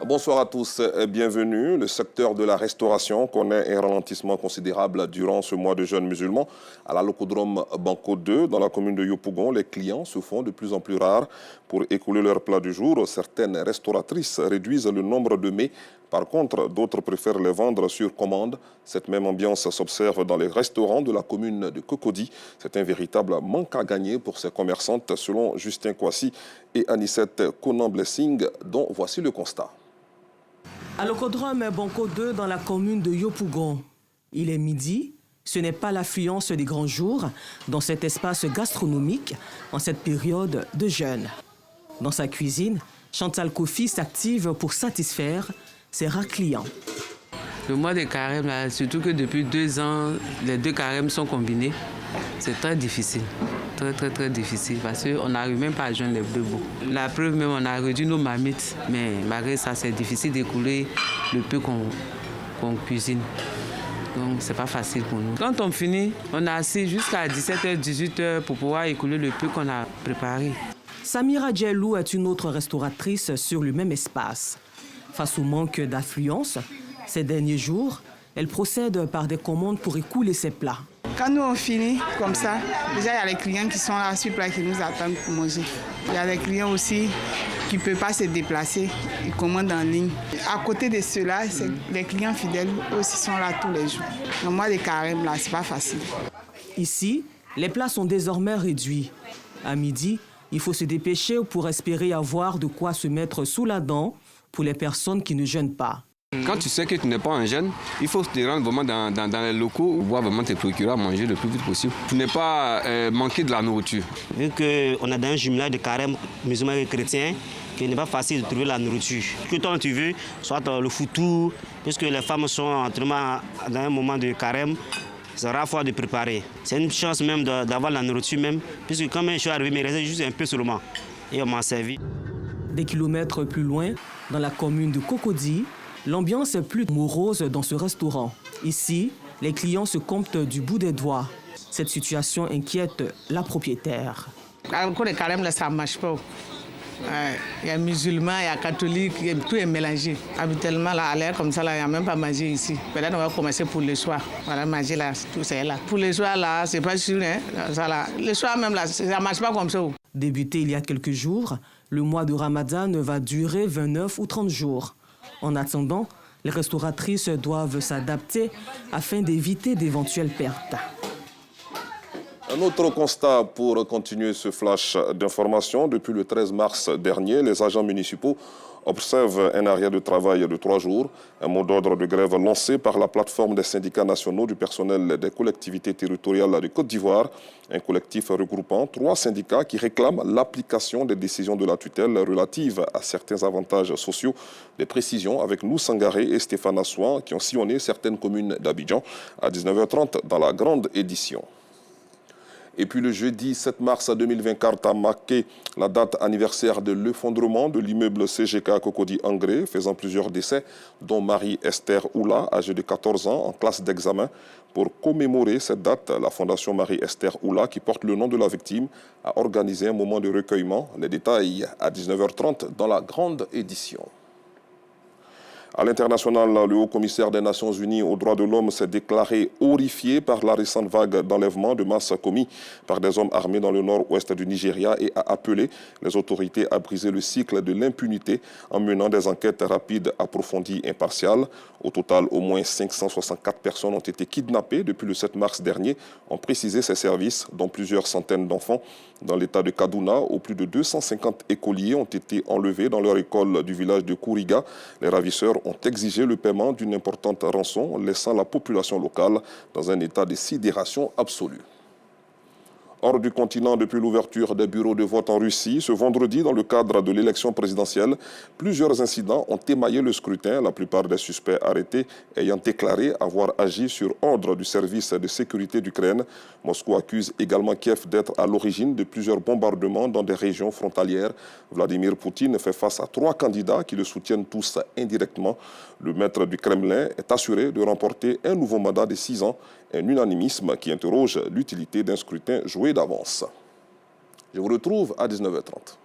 Bonsoir à tous et bienvenue. Le secteur de la restauration connaît un ralentissement considérable durant ce mois de jeûne musulman. À la Locodrome Banco 2, dans la commune de Yopougon, les clients se font de plus en plus rares pour écouler leur plat du jour. Certaines restauratrices réduisent le nombre de mets. Par contre, d'autres préfèrent les vendre sur commande. Cette même ambiance s'observe dans les restaurants de la commune de Cocody. C'est un véritable manque à gagner pour ces commerçantes, selon Justin Kouassi et Anissette Conan-Blessing, dont voici le constat. À l'Ocodrome Banco 2, dans la commune de Yopougon, il est midi. Ce n'est pas l'affluence des grands jours dans cet espace gastronomique en cette période de jeûne. Dans sa cuisine, Chantal Kofi s'active pour satisfaire ses rares clients. Le mois de carême, là, surtout que depuis 2 ans, les 2 carèmes sont combinés, c'est très difficile. Très difficile parce qu'on n'arrive même pas à joindre les deux bouts. La preuve même, on a réduit nos marmites, mais malgré ça, c'est difficile d'écouler le peu qu'on cuisine. Donc, c'est pas facile pour nous. Quand on finit, on est assis jusqu'à 17h, 18h pour pouvoir écouler le peu qu'on a préparé. Samira Djelou est une autre restauratrice sur le même espace. Face au manque d'affluence, ces derniers jours, elle procède par des commandes pour écouler ses plats. Quand nous on finit comme ça, déjà il y a les clients qui sont là sur place qui nous attendent pour manger. Il y a des clients aussi qui ne peuvent pas se déplacer, ils commandent en ligne. À côté de cela, les clients fidèles aussi sont là tous les jours. Le mois de carême, là, c'est pas facile. Ici, les plats sont désormais réduits. À midi, il faut se dépêcher pour espérer avoir de quoi se mettre sous la dent pour les personnes qui ne jeûnent pas. Quand tu sais que tu n'es pas un jeune, il faut te rendre vraiment dans les locaux où vraiment te procurer à manger le plus vite possible. Tu n'es pas manquer de la nourriture. Vu qu'on a dans un jumelage de carême musulmans et chrétiens, qu'il n'est pas facile de trouver la nourriture. Que toi tu veux, soit le foutou, puisque les femmes sont dans un moment de carême, c'est rare fois de préparer. C'est une chance même d'avoir la nourriture même, puisque quand même je suis arrivé, il me restait juste un peu seulement. Et on m'a servi. Des kilomètres plus loin, dans la commune de Cocody, l'ambiance est plus morose dans ce restaurant. Ici, les clients se comptent du bout des doigts. Cette situation inquiète la propriétaire. Au cours des carême, là, ça ne marche pas. Il y a musulmans, il y a catholiques, tout est mélangé. Habituellement, là, à l'air comme ça, il n'y a même pas manger ici. Peut-être on va commencer pour le soir. Voilà, manger là, tout ça est là. Pour le soir, là, c'est pas sûr. Hein? Ça, là. Le soir même, là, ça ne marche pas comme ça. Débuté il y a quelques jours, le mois de Ramadan va durer 29 ou 30 jours. En attendant, les restauratrices doivent s'adapter afin d'éviter d'éventuelles pertes. Un autre constat pour continuer ce flash d'information. Depuis le 13 mars dernier, les agents municipaux observent un arrêt de travail de 3 jours. Un mot d'ordre de grève lancé par la plateforme des syndicats nationaux du personnel des collectivités territoriales de Côte d'Ivoire. Un collectif regroupant 3 syndicats qui réclament l'application des décisions de la tutelle relatives à certains avantages sociaux. Des précisions avec nous, Sangaré et Stéphane Assouan, qui ont sillonné certaines communes d'Abidjan à 19h30 dans la grande édition. Et puis le jeudi 7 mars 2024 a marqué la date anniversaire de l'effondrement de l'immeuble CGK Cocody Angré, faisant plusieurs décès, dont Marie-Esther Oula, âgée de 14 ans, en classe d'examen. Pour commémorer cette date, la Fondation Marie-Esther Oula, qui porte le nom de la victime, a organisé un moment de recueillement. Les détails à 19h30 dans la grande édition. À l'international, le haut-commissaire des Nations Unies aux droits de l'homme s'est déclaré horrifié par la récente vague d'enlèvement de masse commis par des hommes armés dans le nord-ouest du Nigeria et a appelé les autorités à briser le cycle de l'impunité en menant des enquêtes rapides, approfondies, impartiales. Au total, au moins 564 personnes ont été kidnappées depuis le 7 mars dernier, ont précisé ces services, dont plusieurs centaines d'enfants. Dans l'état de Kaduna, où plus de 250 écoliers ont été enlevés dans leur école du village de Kouriga. Les ravisseurs ont exigé le paiement d'une importante rançon, laissant la population locale dans un état de sidération absolue. Hors du continent depuis l'ouverture des bureaux de vote en Russie, ce vendredi, dans le cadre de l'élection présidentielle, plusieurs incidents ont émaillé le scrutin, la plupart des suspects arrêtés ayant déclaré avoir agi sur ordre du service de sécurité d'Ukraine. Moscou accuse également Kiev d'être à l'origine de plusieurs bombardements dans des régions frontalières. Vladimir Poutine fait face à 3 candidats qui le soutiennent tous indirectement. Le maître du Kremlin est assuré de remporter un nouveau mandat de 6 ans, un unanimisme qui interroge l'utilité d'un scrutin joué d'avance. Je vous retrouve à 19h30.